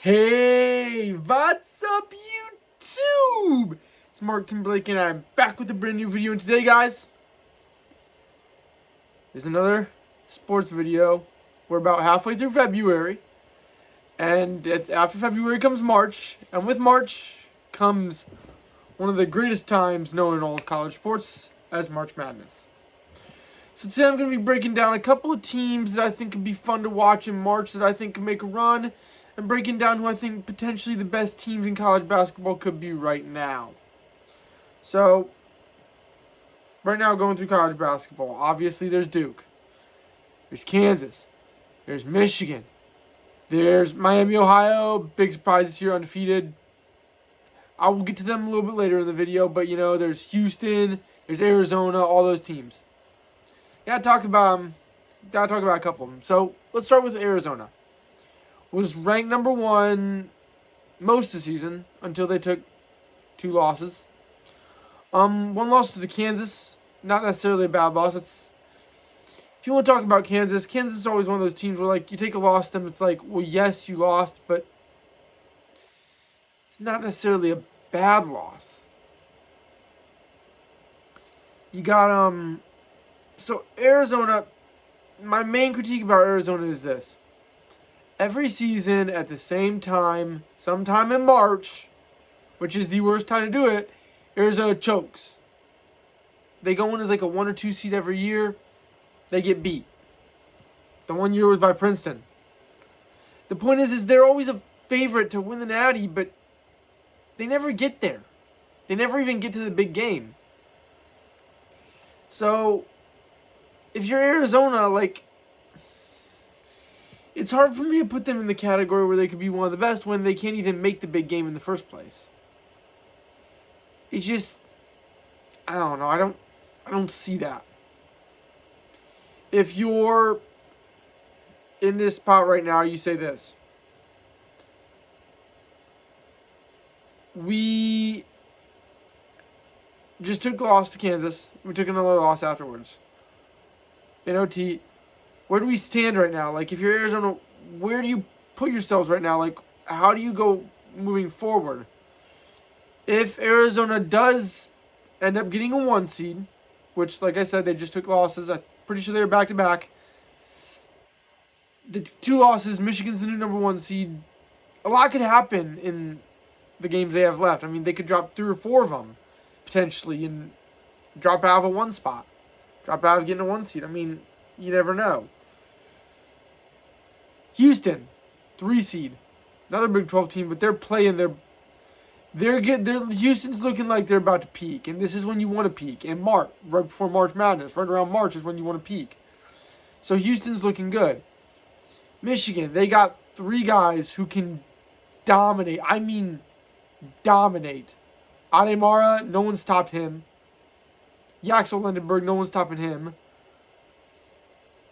Hey, what's up YouTube? It's Mark Timberlake and I'm back with a brand new video, and today guys, there's another sports video. We're about halfway through February, and after February comes March, and with March comes one of the greatest times known in all of college sports as March Madness. So today I'm going to be breaking down a couple of teams that I think could be fun to watch in March, that I think could make a run, and breaking down who I think potentially the best teams in college basketball could be right now. So, right now going through college basketball, obviously there's Duke, there's Kansas, there's Michigan, there's Miami, Ohio, big surprise this year, undefeated. I will get to them a little bit later in the video, but there's Houston, there's Arizona, all those teams. Gotta talk about a couple of them. So, let's start with Arizona. Was ranked number one most of the season until they took 2 losses. One loss to Kansas, not necessarily a bad loss. If you want to talk about Kansas, Kansas is always one of those teams where you take a loss to them, it's like, well, yes, you lost, but it's not necessarily a bad loss. You got so Arizona. My main critique about Arizona is this. Every season at the same time, sometime in March, which is the worst time to do it, Arizona chokes. They go in as a 1 or 2 seed every year. They get beat. The one year was by Princeton. The point is they're always a favorite to win the Natty, but they never get there. They never even get to the big game. So, if you're Arizona, it's hard for me to put them in the category where they could be one of the best when they can't even make the big game in the first place. It's just, I don't know. I don't see that. If you're in this spot right now, you say this. We just took a loss to Kansas. We took another loss afterwards. In OT. Where do we stand right now? If you're Arizona, where do you put yourselves right now? How do you go moving forward? If Arizona does end up getting a 1 seed, which, like I said, they just took losses. I'm pretty sure they were back-to-back. The 2 losses, Michigan's the new number 1 seed. A lot could happen in the games they have left. I mean, they could drop 3 or 4 of them, potentially, and drop out of a 1 spot. Drop out of getting a 1 seed. I mean, you never know. Houston, 3 seed, another Big 12 team, but they're playing Houston's looking like they're about to peak, and this is when you want to peak. And March, right before March Madness, right around March is when you want to peak. So Houston's looking good. Michigan, they got 3 guys who can dominate. I mean, dominate. Ademara, no one stopped him. Yaxel Lendenberg, no one's stopping him.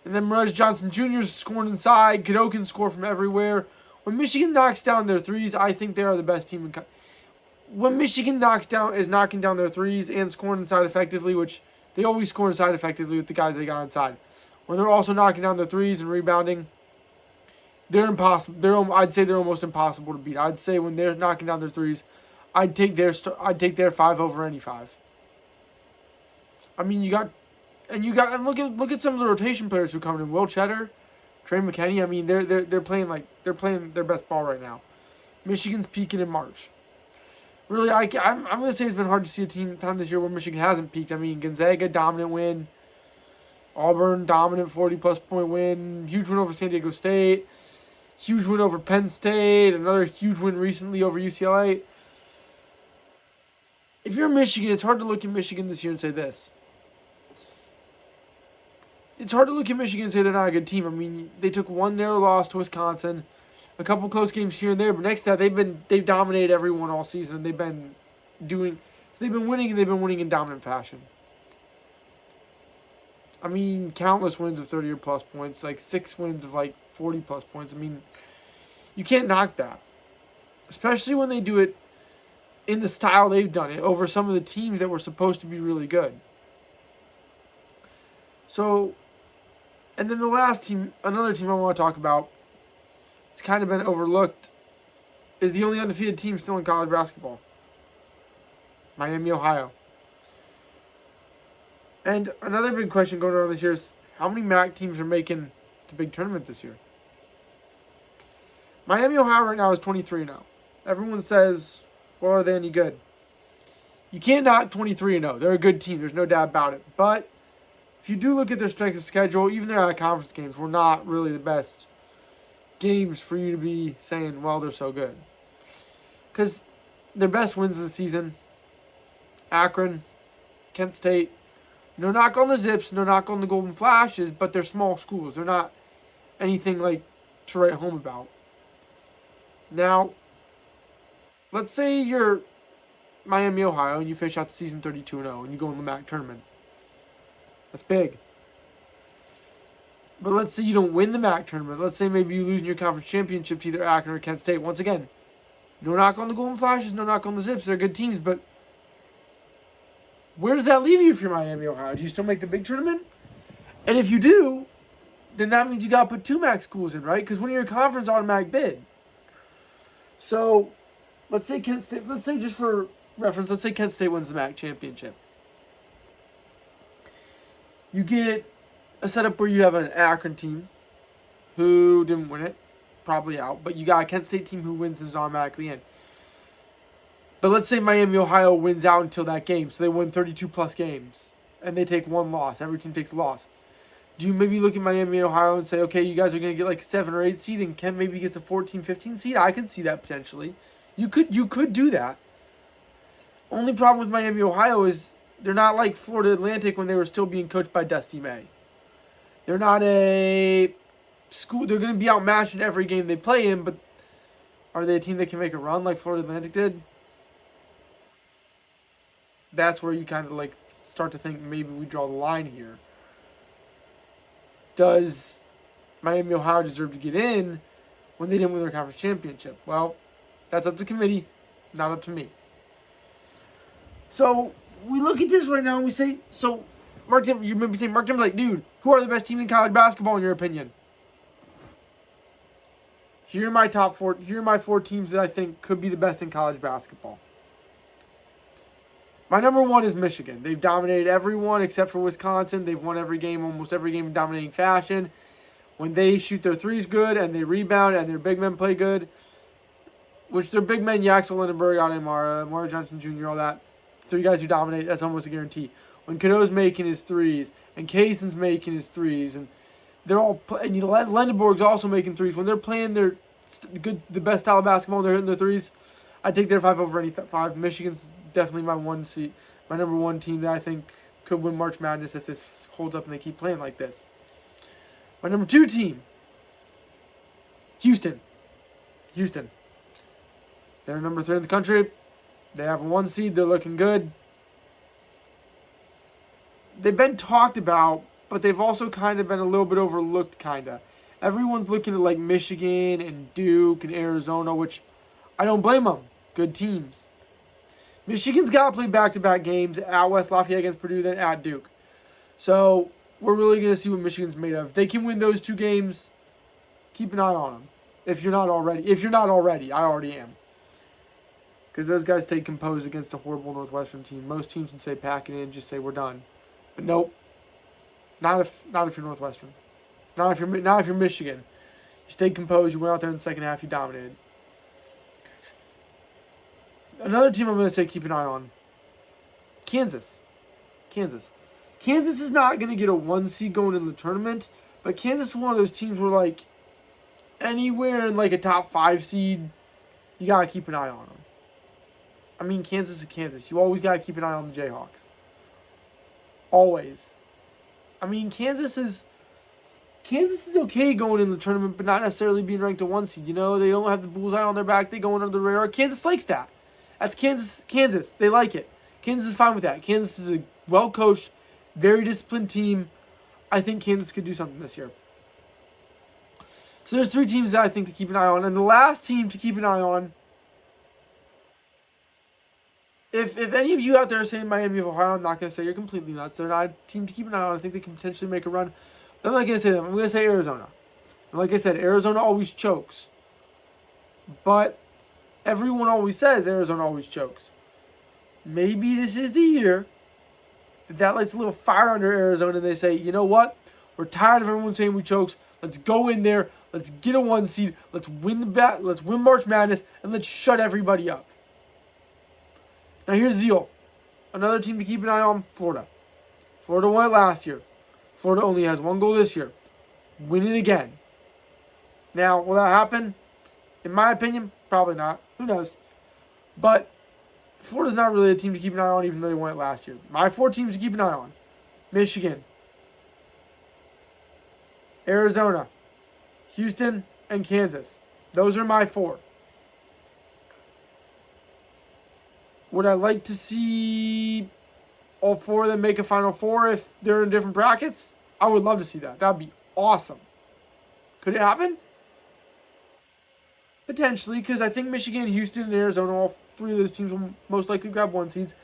And then Murray Johnson Jr. is scoring inside. Cadeau can score from everywhere. When Michigan knocks down their threes, I think they are the best team in when Michigan is knocking down their threes and scoring inside effectively, which they always score inside effectively with the guys they got inside. When they're also knocking down their threes and rebounding, they're impossible. I'd say they're almost impossible to beat. I'd say when they're knocking down their threes, I'd take their 5 over any 5. I mean, and look at some of the rotation players who come in. Will Cheddar, Trey McKinney. I mean, they're playing their best ball right now. Michigan's peaking in March. Really, I'm gonna say it's been hard to see a time this year where Michigan hasn't peaked. I mean, Gonzaga, dominant win. Auburn, dominant 40+ point win. Huge win over San Diego State. Huge win over Penn State. Another huge win recently over UCLA. If you're Michigan, it's hard to look at Michigan this year and say this. It's hard to look at Michigan and say they're not a good team. I mean, they took 1 narrow loss to Wisconsin, a couple close games here and there, but next to that, they've dominated everyone all season. And they've been winning, and they've been winning in dominant fashion. I mean, countless wins of 30 or plus points, 6 wins of 40+ points. I mean, you can't knock that, especially when they do it in the style they've done it over some of the teams that were supposed to be really good. So, and then the last team, another team I want to talk about, it's kind of been overlooked is the only undefeated team still in college basketball. Miami, Ohio. And another big question going on this year is how many MAC teams are making the big tournament this year? Miami, Ohio right now is 23-0. Everyone says, well, are they any good? You can't knock 23-0. They're a good team. There's no doubt about it. But if you do look at their strength of schedule, even their out-of-conference games were not really the best games for you to be saying, well, they're so good. Because their best wins of the season, Akron, Kent State. No knock on the Zips, no knock on the Golden Flashes, but they're small schools. They're not anything like to write home about. Now, let's say you're Miami, Ohio, and you finish out the season 32-0, and you go in the MAC tournament. That's big. But let's say you don't win the MAC tournament. Let's say maybe you lose in your conference championship to either Akron or Kent State. Once again, no knock on the Golden Flashes, no knock on the Zips. They're good teams, but where does that leave you if you're Miami, Ohio? Do you still make the big tournament? And if you do, then that means you got to put 2 MAC schools in, right? Because when you're a conference, automatic bid. So, let's say Kent State, let's say just for reference, let's say Kent State wins the MAC championship. You get a setup where you have an Akron team who didn't win it, probably out, but you got a Kent State team who wins and is automatically in. But let's say Miami, Ohio wins out until that game, so they win 32-plus games, and they take 1 loss. Every team takes a loss. Do you maybe look at Miami, Ohio, and say, okay, you guys are going to get like a 7 or 8 seed, and Kent maybe gets a 14, 15 seed? I could see that potentially. You could do that. Only problem with Miami, Ohio is they're not like Florida Atlantic when they were still being coached by Dusty May. They're not a school. They're going to be outmatched in every game they play in, but are they a team that can make a run like Florida Atlantic did? That's where you kind of like start to think maybe we draw the line here. Does Miami, Ohio deserve to get in when they didn't win their conference championship? Well, that's up to the committee, not up to me. So we look at this right now and we say, so Mark Tim, you may be saying, Mark Tim's like, dude, who are the best teams in college basketball in your opinion? Here are my top 4. Here are my 4 teams that I think could be the best in college basketball. My number 1 is Michigan. They've dominated everyone except for Wisconsin. They've won every game, almost every game in dominating fashion. When they shoot their threes good and they rebound and their big men play good, which their big men, Yaxel Lindenberg, Amara Johnson Jr., all that, 3 guys who dominate, that's almost a guarantee. When Cadeau's making his threes and Kaysen's making his threes and they're all and Lindenberg's also making threes. When they're playing their the best style of basketball and they're hitting their threes, I take their 5 over any 5. Michigan's definitely my number 1 team that I think could win March Madness if this holds up and they keep playing like this. My number 2 team, Houston. They're number 3 in the country. They have a 1 seed. They're looking good. They've been talked about, but they've also kind of been a little bit overlooked, kind of. Everyone's looking at like Michigan and Duke and Arizona, which I don't blame them. Good teams. Michigan's got to play back-to-back games at West Lafayette against Purdue, then at Duke. So we're really going to see what Michigan's made of. If they can win those 2 games, keep an eye on them. If you're not already, I already am. Because those guys stayed composed against a horrible Northwestern team. Most teams would say pack it in and just say we're done. But nope. Not if you're Northwestern. Not if you're Michigan. You stayed composed. You went out there in the second half. You dominated. Another team I'm going to say keep an eye on. Kansas. Kansas is not going to get a 1 seed going in the tournament, but Kansas is one of those teams where like anywhere in like a top 5 seed, you got to keep an eye on them. I mean, Kansas is Kansas. You always got to keep an eye on the Jayhawks. Always. I mean, Kansas is okay going in the tournament, but not necessarily being ranked a 1 seed. You know, they don't have the bullseye on their back. They go under the radar. Kansas likes that. That's Kansas. They like it. Kansas is fine with that. Kansas is a well-coached, very disciplined team. I think Kansas could do something this year. So there's 3 teams that I think to keep an eye on. And the last team to keep an eye on, if any of you out there are saying Miami of Ohio, I'm not going to say you're completely nuts. They're not a team to keep an eye on. I think they can potentially make a run. But I'm not going to say them. I'm going to say Arizona. And like I said, Arizona always chokes. But Everyone always says Arizona always chokes. Maybe this is the year that lights a little fire under Arizona. They say, you know what? We're tired of everyone saying we chokes. Let's go in there. Let's get a 1 seed. Let's win Let's win March Madness, and let's shut everybody up. Now here's the deal. Another team to keep an eye on: Florida. Florida won it last year. Florida only has 1 goal this year. Win it again. Now, will that happen? In my opinion, probably not. Who knows? But Florida's not really a team to keep an eye on, even though they won it last year. My 4 teams to keep an eye on: Michigan, Arizona, Houston, and Kansas. Those are my 4. Would I like to see all 4 of them make a Final Four if they're in different brackets? I would love to see that. That would be awesome. Could it happen? Potentially, because I think Michigan, Houston, and Arizona, all 3 of those teams will most likely grab 1 seeds.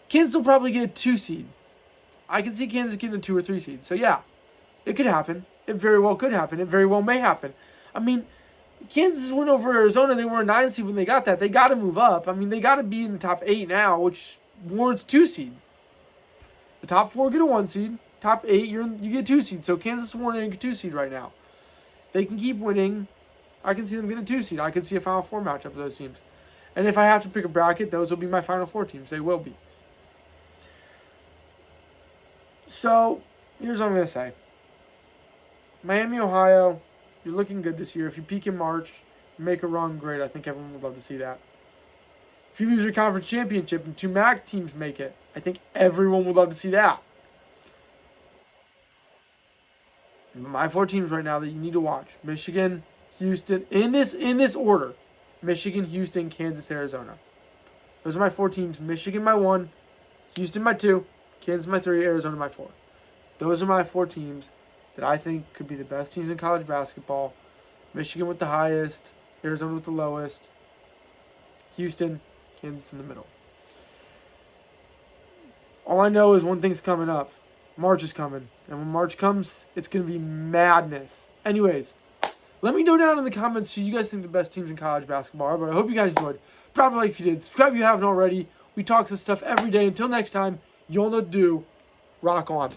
Kansas will probably get a 2 seed. I can see Kansas getting a 2 or 3 seed. So yeah, it could happen. It very well could happen. It very well may happen. I mean, Kansas went over Arizona. They were a 9 seed when they got that. They got to move up. I mean, they got to be in the top 8 now, which warrants 2 seed. The top 4 get a 1 seed. Top 8, you get 2 seed. So Kansas is warranting a 2 seed right now. If they can keep winning, I can see them getting a 2 seed. I can see a Final Four matchup of those teams. And if I have to pick a bracket, those will be my Final Four teams. They will be. So, here's what I'm going to say. Miami, Ohio, you're looking good this year. If you peak in March, you make a run, great. I think everyone would love to see that. If you lose your conference championship and 2 MAC teams make it, I think everyone would love to see that. My 4 teams right now that you need to watch: Michigan, Houston, in this order: Michigan, Houston, Kansas, Arizona. Those are my 4 teams. Michigan my 1, Houston my 2, Kansas my 3, Arizona my 4. Those are my 4 teams that I think could be the best teams in college basketball. Michigan with the highest, Arizona with the lowest, Houston, Kansas in the middle. All I know is one thing's coming up. March is coming. And when March comes, it's going to be madness. Anyways, let me know down in the comments who you guys think the best teams in college basketball are. But I hope you guys enjoyed. Drop a like if you did. Subscribe if you haven't already. We talk this stuff every day. Until next time, you'll know what to do. Rock on.